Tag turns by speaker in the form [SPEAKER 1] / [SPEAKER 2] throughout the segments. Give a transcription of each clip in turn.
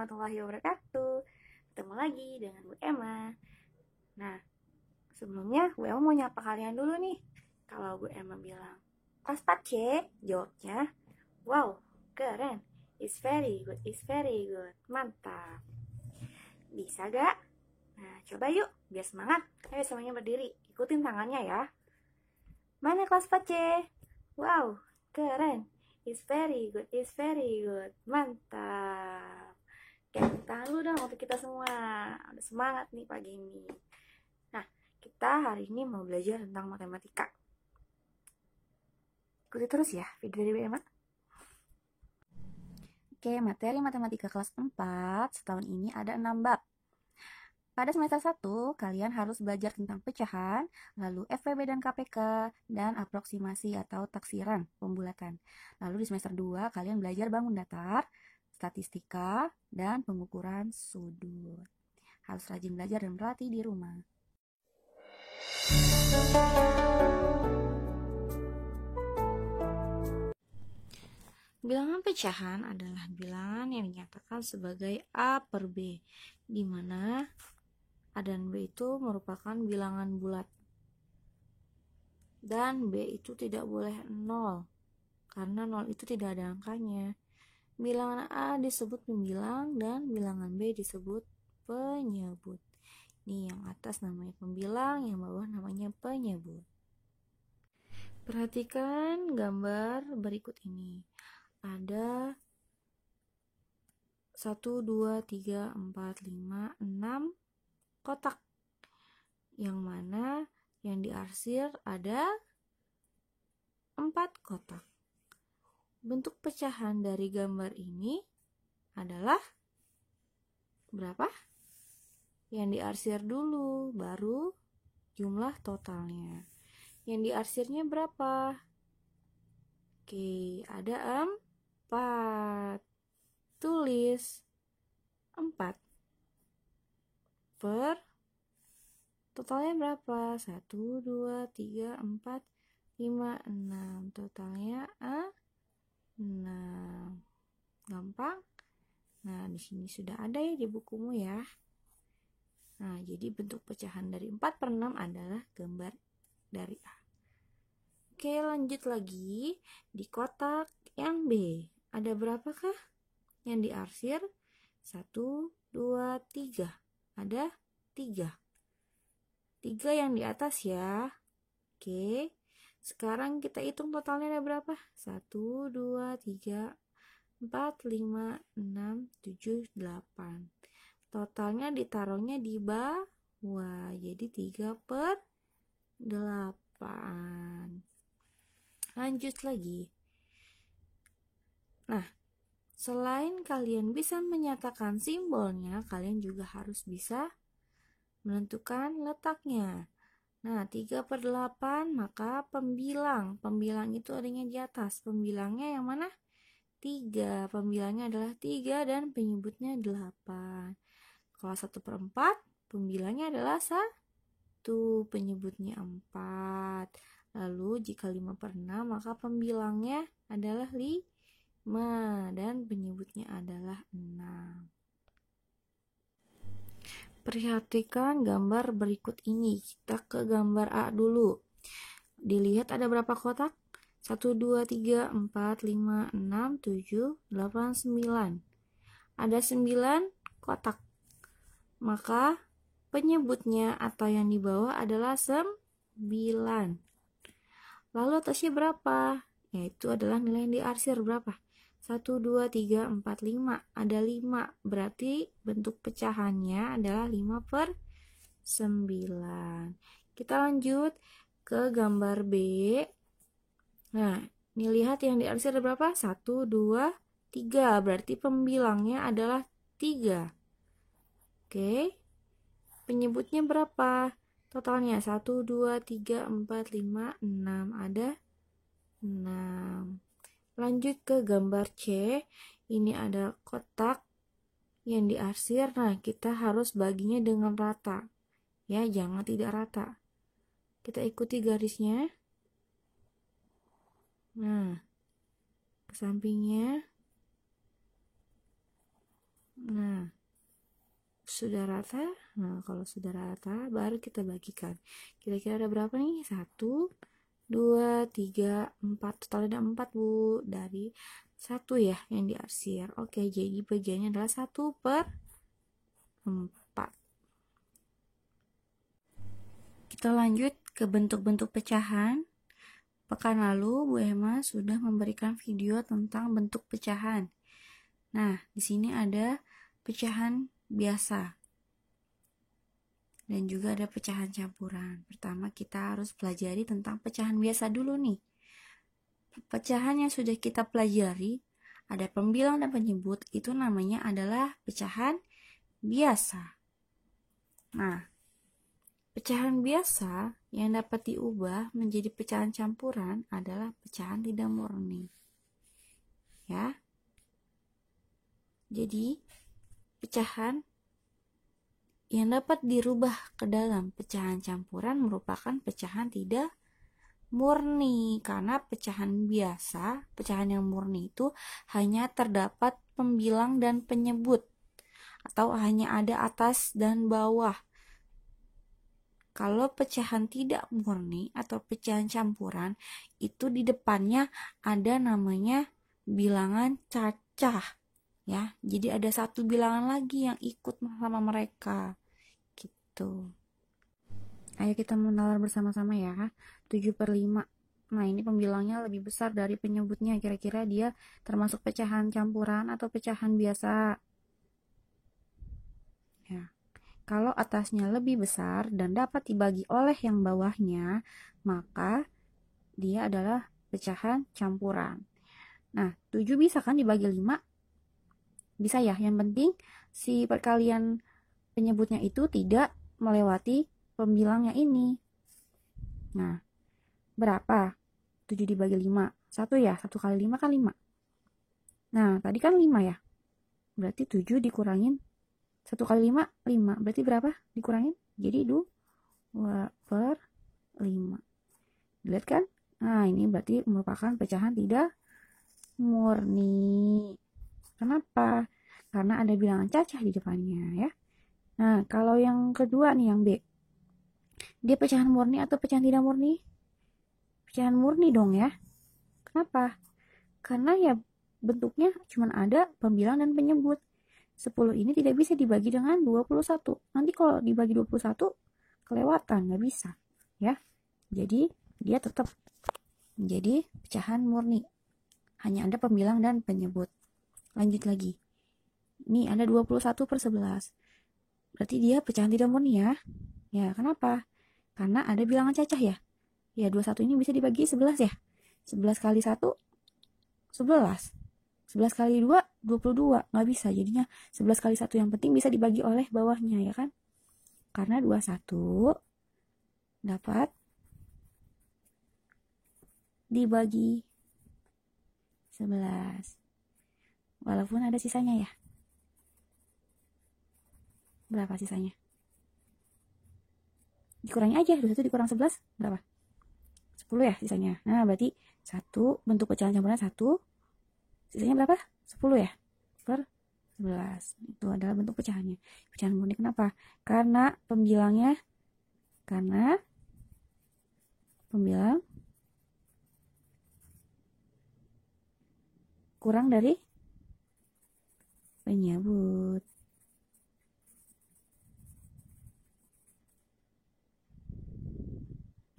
[SPEAKER 1] warahmatullahi wabarakatuh. Ketemu lagi dengan Bu Emma. Nah, sebelumnya Bu Emma mau nyapa kalian dulu nih. Kalau Bu Emma bilang, kelas 4C, jawabnya, wow, keren. It's very good, it's very good. Mantap. Bisa gak? Nah, coba yuk, biar semangat. Ayo semuanya berdiri, ikutin tangannya ya. Mana kelas 4C? Wow, keren. It's very good, it's very good. Mantap. Oke, tahan dulu dong untuk kita semua. Udah semangat nih pagi ini. Nah, kita hari ini mau belajar tentang matematika. Ikuti terus ya video dari BMA. Oke, materi matematika kelas 4 setahun ini ada 6 bab. Pada semester 1, kalian harus belajar tentang pecahan, lalu FPB dan KPK, dan aproksimasi atau taksiran, pembulatan. Lalu di semester 2, kalian belajar bangun datar, statistika, dan pengukuran sudut. Harus rajin belajar dan berlatih di rumah. Bilangan pecahan adalah bilangan yang dinyatakan sebagai A per B, di mana A dan B itu merupakan bilangan bulat. Dan B itu tidak boleh 0, karena 0 itu tidak ada angkanya. Bilangan A disebut pembilang dan bilangan B disebut penyebut. Nih, yang atas namanya pembilang, yang bawah namanya penyebut. Perhatikan gambar berikut ini. Ada 1, 2, 3, 4, 5, 6 kotak. Yang mana yang diarsir ada 4 kotak. Bentuk pecahan dari gambar ini adalah berapa? Yang diarsir dulu, baru jumlah totalnya. Yang diarsirnya berapa? Oke, ada 4. Tulis 4 per totalnya berapa? 1, 2, 3, 4, 5, 6. Totalnya 6. Gampang? Nah, di sini sudah ada ya di bukumu ya. Nah, jadi bentuk pecahan dari 4 per 6 adalah gambar dari A. Oke, lanjut lagi. Di kotak yang B, ada berapakah yang diarsir? 1, 2, 3. Ada 3. 3 yang di atas ya. Oke, sekarang kita hitung totalnya ada berapa? 1, 2, 3, 4, 5, 6, 7, 8. Totalnya ditaruhnya di bawah, jadi 3 per 8. Lanjut lagi. Nah, selain kalian bisa menyatakan simbolnya, kalian juga harus bisa menentukan letaknya. Nah, 3 per 8, maka pembilang. Pembilang itu adanya di atas. Pembilangnya yang mana? 3. Pembilangnya adalah 3 dan penyebutnya 8. Kalau 1 per 4, pembilangnya adalah 1. Penyebutnya 4. Lalu jika 5 per 6, maka pembilangnya adalah 5 dan penyebutnya adalah 6. Perhatikan gambar berikut ini. Kita ke gambar A dulu. Dilihat ada berapa kotak? 1, 2, 3, 4, 5, 6, 7, 8, 9. Ada 9 kotak. Maka penyebutnya atau yang di bawah adalah 9. Lalu atasnya berapa? Yaitu adalah nilai yang diarsir berapa? 1, 2, 3, 4, 5. Ada 5. Berarti bentuk pecahannya adalah 5 per 9. Kita lanjut ke gambar B. Nah, ini lihat yang diarsir ada berapa? 1, 2, 3. Berarti pembilangnya adalah 3. Oke. Penyebutnya berapa? Totalnya 1, 2, 3, 4, 5, 6. Ada 6. Lanjut ke gambar C. Ini ada kotak yang diarsir. Nah, kita harus baginya dengan rata. Ya, jangan tidak rata. Kita ikuti garisnya. Nah, ke sampingnya. Nah, sudah rata. Nah, kalau sudah rata, baru kita bagikan. Kira-kira ada berapa nih? 1, 2, 3, 4. Total ada 4, Bu. Dari 1 ya yang diarsir. Oke, jadi bagiannya adalah 1/4. Kita lanjut ke bentuk-bentuk pecahan. Pekan lalu, Bu Emma sudah memberikan video tentang bentuk pecahan. Nah, di sini ada pecahan biasa. Dan juga ada pecahan campuran. Pertama, kita harus pelajari tentang pecahan biasa dulu nih. Pecahan yang sudah kita pelajari, ada pembilang dan penyebut, itu namanya adalah pecahan biasa. Nah, pecahan biasa yang dapat diubah menjadi pecahan campuran adalah pecahan tidak murni. Ya. Jadi, pecahan yang dapat dirubah ke dalam pecahan campuran merupakan pecahan tidak murni. Karena pecahan biasa, pecahan yang murni itu hanya terdapat pembilang dan penyebut, atau hanya ada atas dan bawah. Kalau pecahan tidak murni atau pecahan campuran, itu di depannya ada namanya bilangan cacah. Ya, jadi ada satu bilangan lagi yang ikut sama mereka. Gitu. Ayo kita menalar bersama-sama ya. 7/5. Nah, ini pembilangnya lebih besar dari penyebutnya. Kira-kira dia termasuk pecahan campuran atau pecahan biasa? Ya. Kalau atasnya lebih besar dan dapat dibagi oleh yang bawahnya, maka dia adalah pecahan campuran. Nah, 7 bisa kan dibagi 5? Bisa ya, yang penting si perkalian penyebutnya itu tidak melewati pembilangnya ini. Nah, berapa? 7 dibagi 5. 1 ya, 1 kali 5 kan 5. Nah, tadi kan 5 ya. Berarti 7 dikurangin 1 kali 5, 5. Berarti berapa dikurangin? Jadi 2/5. Lihat kan? Nah, ini berarti merupakan pecahan tidak murni. Kenapa? Karena ada bilangan cacah di depannya ya. Nah, kalau yang kedua nih, yang B. Dia pecahan murni atau pecahan tidak murni? Pecahan murni dong ya. Kenapa? Karena ya bentuknya cuma ada pembilang dan penyebut. 10 ini tidak bisa dibagi dengan 21. Nanti kalau dibagi 21, kelewatan, nggak bisa. Ya. Jadi, dia tetap menjadi pecahan murni. Hanya ada pembilang dan penyebut. Lanjut lagi. Ini ada 21/11. Berarti dia pecahan tidak murni ya. Ya, kenapa? Karena ada bilangan cacah ya. Ya, 21 ini bisa dibagi 11 ya. 11 kali 1, 11. 11 kali 2, 22. Nggak bisa, jadinya 11 kali 1 yang penting bisa dibagi oleh bawahnya ya kan. Karena 21 dapat dibagi 11. Walaupun ada sisanya ya. Berapa sisanya? Dikurangi aja, 21 dikurang 11, berapa? 10 ya sisanya. Nah, berarti 1, bentuk pecahan campuran 1, sisanya berapa? 10 ya? Per 11. Itu adalah bentuk pecahannya. Pecahan murni kenapa? Karena pembilang kurang dari penyebut.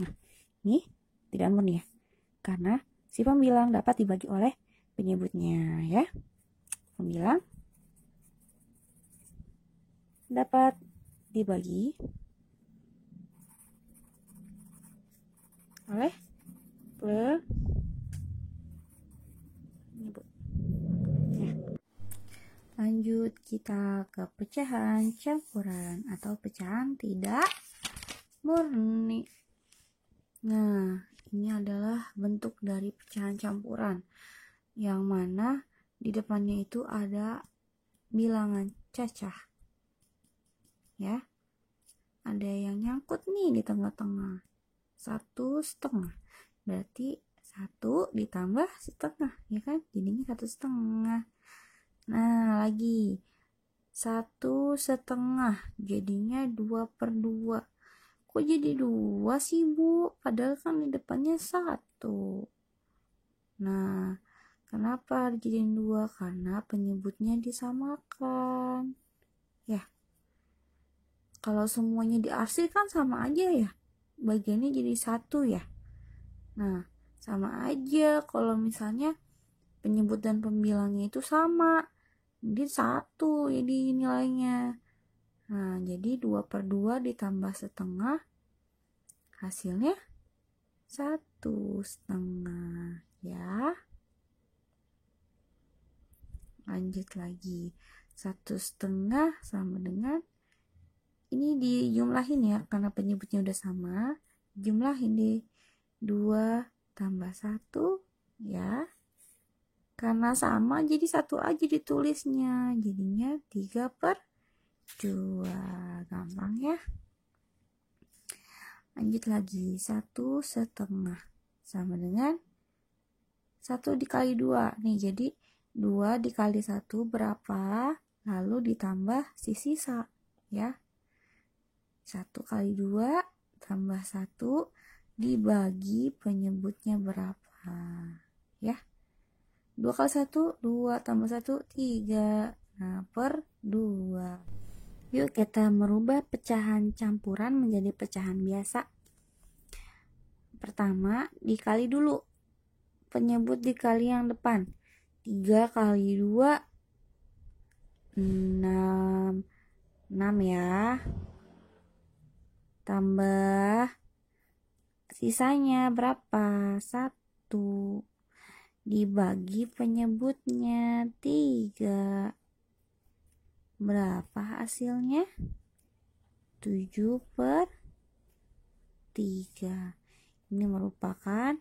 [SPEAKER 1] Nah, ini tidak murni ya. Karena si pembilang dapat dibagi oleh penyebutnya ya. Pembilang dapat dibagi oleh penyebut. Ya. Lanjut kita ke pecahan campuran atau pecahan tidak murni. Nah, ini adalah bentuk dari pecahan campuran yang mana di depannya itu ada bilangan cacah. Ya. Ada yang nyangkut nih di tengah-tengah. 1/2. Berarti 1 ditambah setengah, ya kan? Jadinya 1/2. Nah, lagi 1/2, jadinya 2/2. Kok jadi 2 sih, Bu? Padahal kan di depannya 1. Nah, kenapa dijadiin 2? Karena penyebutnya disamakan. Ya, kalau semuanya diarsir kan sama aja ya. Bagiannya jadi 1 ya. Nah, sama aja kalau misalnya penyebut dan pembilangnya itu sama. Jadi 1 jadi nilainya. Nah, jadi 2/2 ditambah setengah, hasilnya 1/2 ya. Lanjut lagi. 1/2 sama dengan, ini dijumlahin ya, karena penyebutnya udah sama. Jumlahin deh, 2 tambah 1 ya. Karena sama jadi 1 aja ditulisnya. Jadinya 3/2. Gampang ya. Lanjut lagi. 1/2 sama dengan 1 dikali 2. Nih, jadi 2 dikali 1 berapa? Lalu ditambah si sisa ya. 1 kali 2 tambah 1 dibagi penyebutnya berapa ya. 2 kali 1 2 tambah 1 3. Nah, per 2. Yuk kita merubah pecahan campuran menjadi pecahan biasa. Pertama, dikali dulu penyebut dikali yang depan. 3 kali 2 6 ya. Tambah sisanya berapa? 1 dibagi penyebutnya 3. Berapa hasilnya? 7/3. Ini merupakan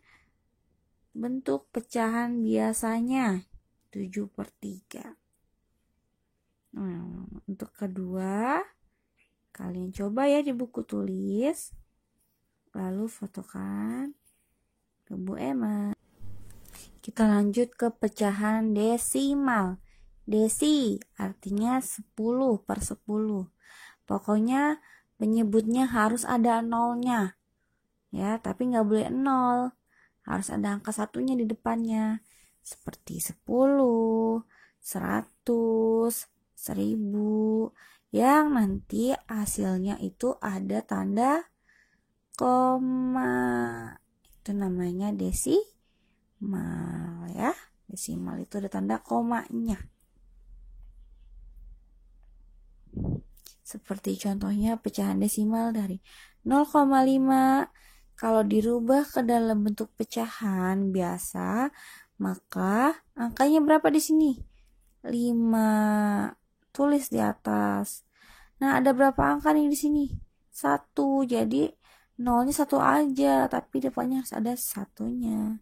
[SPEAKER 1] bentuk pecahan biasanya 7/3. Nah, untuk kedua, kalian coba ya di buku tulis, lalu fotokan ke Bu Emma. Kita lanjut ke pecahan desimal. Desi artinya 10/10. Pokoknya penyebutnya harus ada nolnya ya, tapi nggak boleh 0. Harus ada angka satunya di depannya. Seperti 10, 100, 1000. Yang nanti hasilnya itu ada tanda koma. Itu namanya desimal ya. Desimal itu ada tanda komanya. Seperti contohnya pecahan desimal dari 0,5. Kalau dirubah ke dalam bentuk pecahan biasa, maka angkanya berapa di sini? 5. Tulis di atas. Nah, ada berapa angka nih di sini? 1. Jadi nolnya 1 aja, tapi depannya harus ada satunya.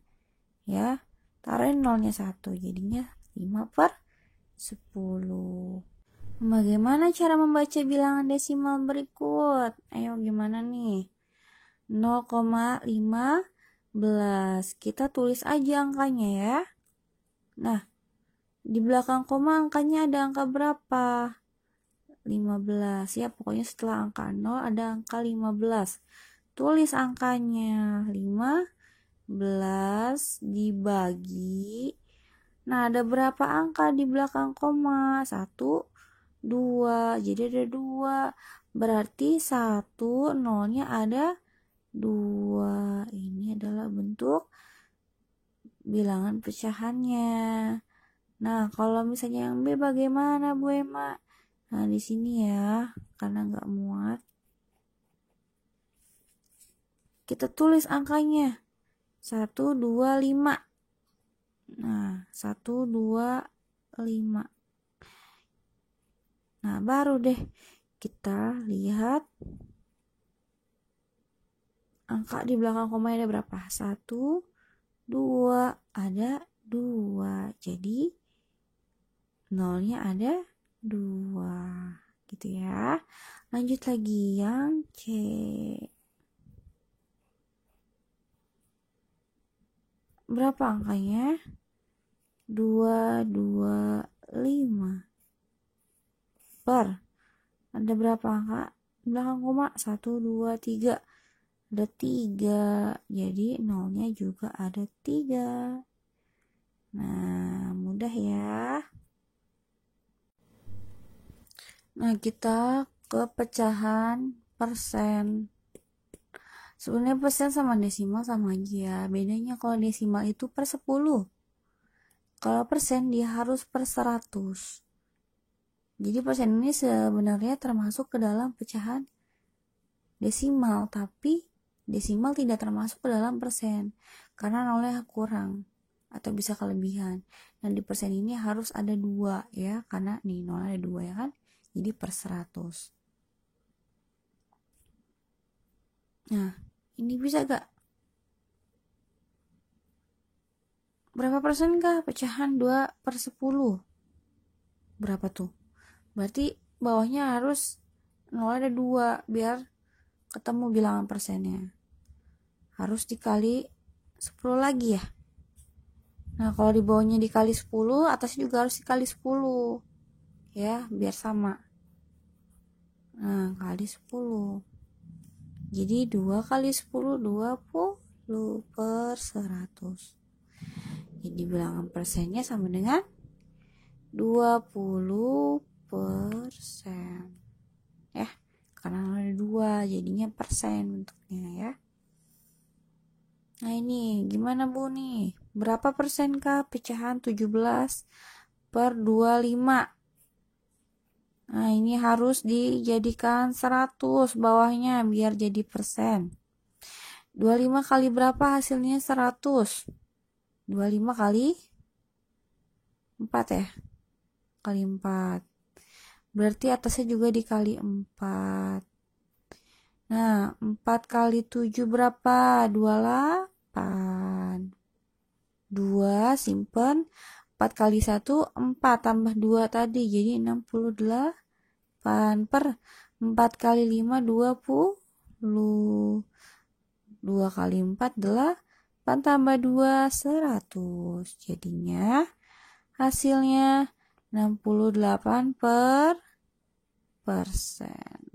[SPEAKER 1] Ya, taruhin nolnya 1, jadinya 5/10. Bagaimana cara membaca bilangan desimal berikut? Ayo, gimana nih? 0,15. Kita tulis aja angkanya ya. Nah, di belakang koma angkanya ada angka berapa? 15 ya, pokoknya setelah angka 0 ada angka 15. Tulis angkanya 15 dibagi. Nah, ada berapa angka di belakang koma? 1, 2. Jadi ada 2. Berarti 1, nolnya ada 2. Ini adalah bentuk bilangan pecahannya. Nah, kalau misalnya yang B bagaimana, Bu Emma? Nah, di sini ya, karena nggak muat, kita tulis angkanya 125. Nah, 125. Nah, baru deh kita lihat angka di belakang koma ada berapa? 1, 2, ada 2. Jadi nolnya ada 2. Gitu ya. Lanjut lagi yang C. Berapa angkanya? 225. per. Ada berapa angka belakang koma? 1, 2, 3. Ada 3. Jadi nolnya juga ada 3. Nah, mudah ya. Nah, kita ke pecahan persen. Sebenarnya persen sama desimal sama aja. Bedanya kalau desimal itu per 10. Kalau persen dia harus per 100. Jadi persen ini sebenarnya termasuk ke dalam pecahan desimal, tapi desimal tidak termasuk ke dalam persen karena nolnya kurang atau bisa kelebihan. Dan di persen ini harus ada 2 ya, karena nih nol ada 2 ya kan. Jadi per 100. Nah, ini bisa gak? Berapa persen kah pecahan 2 per 10? Berapa tuh? Berarti bawahnya harus nol ada 2 biar ketemu bilangan persennya. Harus dikali 10 lagi ya. Nah, kalau di bawahnya dikali 10, atasnya juga harus dikali 10. Ya, biar sama. Nah, kali 10. Jadi 2 kali 10, 20 per 100. Jadi bilangan persennya sama dengan 20%. Ya, karena ada 2, jadinya persen bentuknya ya. Nah, ini gimana Bu nih? Berapa persen kah pecahan 17 per 25? Nah, ini harus dijadikan 100 bawahnya biar jadi persen. 25 kali berapa hasilnya 100? 25 kali 4 ya? Kali 4. Berarti atasnya juga dikali 4. Nah, 4 kali 7 berapa? 28. 2 simpen. 4 kali 1, 4 tambah 2 tadi. Jadi 68 per 4 kali 5, 20. 2 kali 4, 8 tambah 2, 100. Jadinya hasilnya 68 persen.